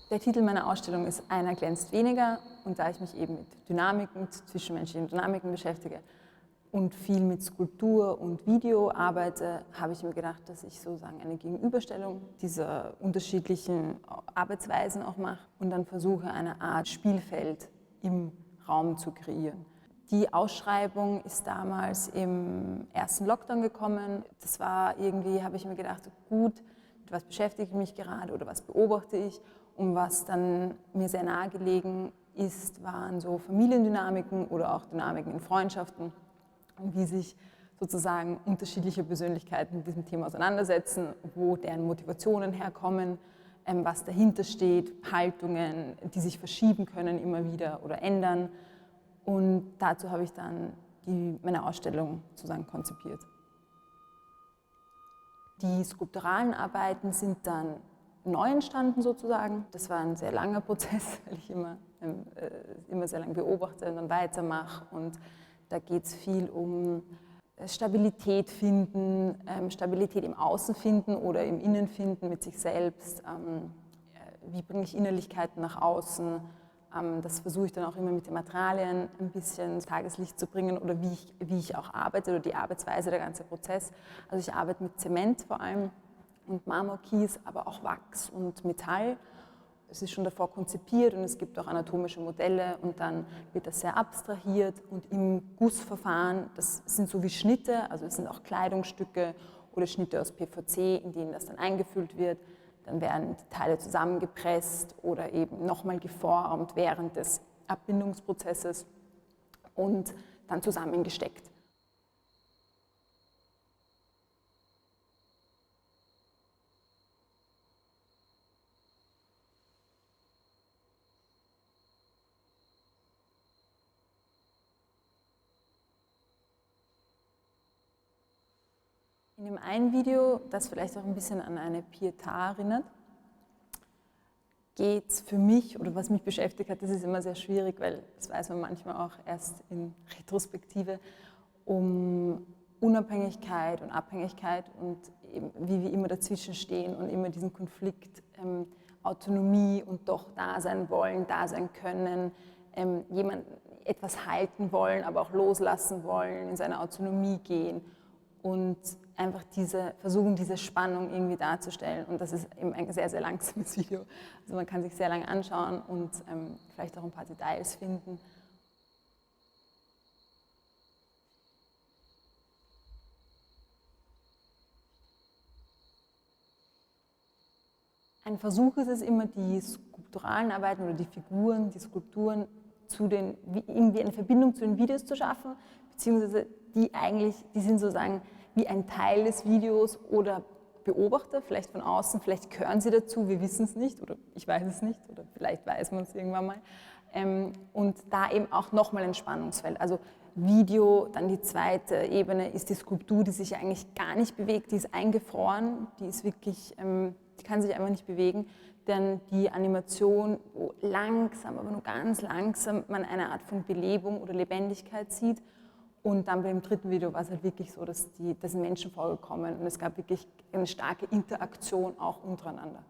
Der Titel meiner Ausstellung ist Einer glänzt weniger, und da ich mich eben mit Dynamiken, zwischenmenschlichen Dynamiken beschäftige und viel mit Skulptur und Video arbeite, habe ich mir gedacht, dass ich sozusagen eine Gegenüberstellung dieser unterschiedlichen Arbeitsweisen auch mache und dann versuche, eine Art Spielfeld im Raum zu kreieren. Die Ausschreibung ist damals im ersten Lockdown gekommen. Das war irgendwie, habe ich mir gedacht, gut, mit was beschäftige ich mich gerade oder was beobachte ich? Und was dann mir sehr nahegelegen ist, waren so Familiendynamiken oder auch Dynamiken in Freundschaften, wie sich sozusagen unterschiedliche Persönlichkeiten mit diesem Thema auseinandersetzen, wo deren Motivationen herkommen, was dahinter steht, Haltungen, die sich verschieben können immer wieder oder ändern. Und dazu habe ich dann meine Ausstellung sozusagen konzipiert. Die skulpturalen Arbeiten sind dann neu entstanden sozusagen. Das war ein sehr langer Prozess, weil ich immer sehr lange beobachte und dann weitermache. Und da geht es viel um Stabilität finden, Stabilität im Außen finden oder im Innen finden mit sich selbst. Wie bringe ich Innerlichkeiten nach außen? Das versuche ich dann auch immer mit den Materialien ein bisschen ins Tageslicht zu bringen oder wie ich auch arbeite oder die Arbeitsweise, der ganze Prozess. Also ich arbeite mit Zement vor allem und Marmorkies, aber auch Wachs und Metall. Es ist schon davor konzipiert und es gibt auch anatomische Modelle und dann wird das sehr abstrahiert und im Gussverfahren, das sind so wie Schnitte, also es sind auch Kleidungsstücke oder Schnitte aus PVC, in denen das dann eingefüllt wird. Dann werden die Teile zusammengepresst oder eben nochmal geformt während des Abbindungsprozesses und dann zusammengesteckt. In dem einen Video, das vielleicht auch ein bisschen an eine Pietà erinnert, geht es für mich, oder was mich beschäftigt hat, das ist immer sehr schwierig, weil das weiß man manchmal auch erst in Retrospektive, um Unabhängigkeit und Abhängigkeit und eben, wie wir immer dazwischen stehen und immer diesen Konflikt, Autonomie und doch da sein wollen, da sein können, etwas halten wollen, aber auch loslassen wollen, in seine Autonomie gehen. Und einfach versuchen, diese Spannung irgendwie darzustellen. Und das ist eben ein sehr, sehr langsames Video. Also man kann sich sehr lange anschauen und vielleicht auch ein paar Details finden. Ein Versuch ist es immer, die skulpturalen Arbeiten oder die Figuren, die Skulpturen irgendwie eine Verbindung zu den Videos zu schaffen, beziehungsweise die sind sozusagen wie ein Teil des Videos oder Beobachter, vielleicht von außen, vielleicht gehören sie dazu, wir wissen es nicht oder ich weiß es nicht oder vielleicht weiß man es irgendwann mal. Und da eben auch nochmal ein Spannungsfeld. Also Video, dann die zweite Ebene ist die Skulptur, die sich eigentlich gar nicht bewegt, die ist eingefroren, die ist wirklich, die kann sich einfach nicht bewegen. Dann die Animation, wo langsam, aber nur ganz langsam man eine Art von Belebung oder Lebendigkeit sieht. Und dann beim dritten Video war es halt wirklich so, dass Menschen vorgekommen und es gab wirklich eine starke Interaktion auch untereinander.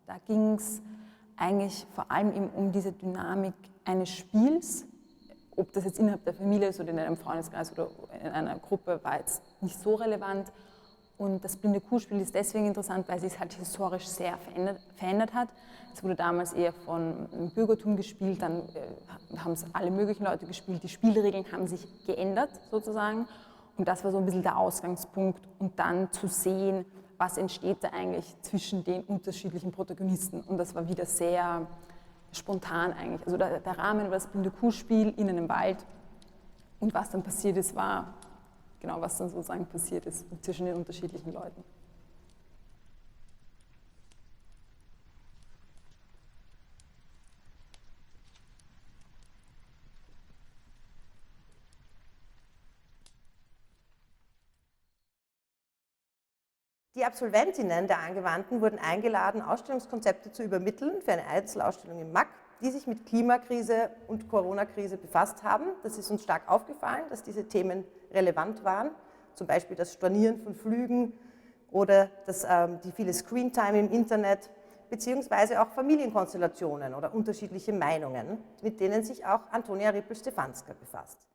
Da ging es eigentlich vor allem eben um diese Dynamik eines Spiels. Ob das jetzt innerhalb der Familie ist oder in einem Freundeskreis oder in einer Gruppe, war jetzt nicht so relevant. Und das blinde Kuhspiel ist deswegen interessant, weil es sich halt historisch sehr verändert hat. Es wurde damals eher von Bürgertum gespielt, dann haben es alle möglichen Leute gespielt. Die Spielregeln haben sich geändert sozusagen. Und das war so ein bisschen der Ausgangspunkt. Und dann zu sehen, was entsteht da eigentlich zwischen den unterschiedlichen Protagonisten. Und das war wieder sehr spontan eigentlich. Also der Rahmen war das blinde Kuhspiel in einem Wald. Und was dann passiert ist, war genau, was dann sozusagen passiert ist zwischen den unterschiedlichen Leuten. Die Absolventinnen der Angewandten wurden eingeladen, Ausstellungskonzepte zu übermitteln für eine Einzelausstellung im MAK, die sich mit Klimakrise und Corona-Krise befasst haben. Das ist uns stark aufgefallen, dass diese Themen relevant waren, zum Beispiel das Stornieren von Flügen oder die viele Screentime im Internet beziehungsweise auch Familienkonstellationen oder unterschiedliche Meinungen, mit denen sich auch Antonia Rippel-Stefanska befasst.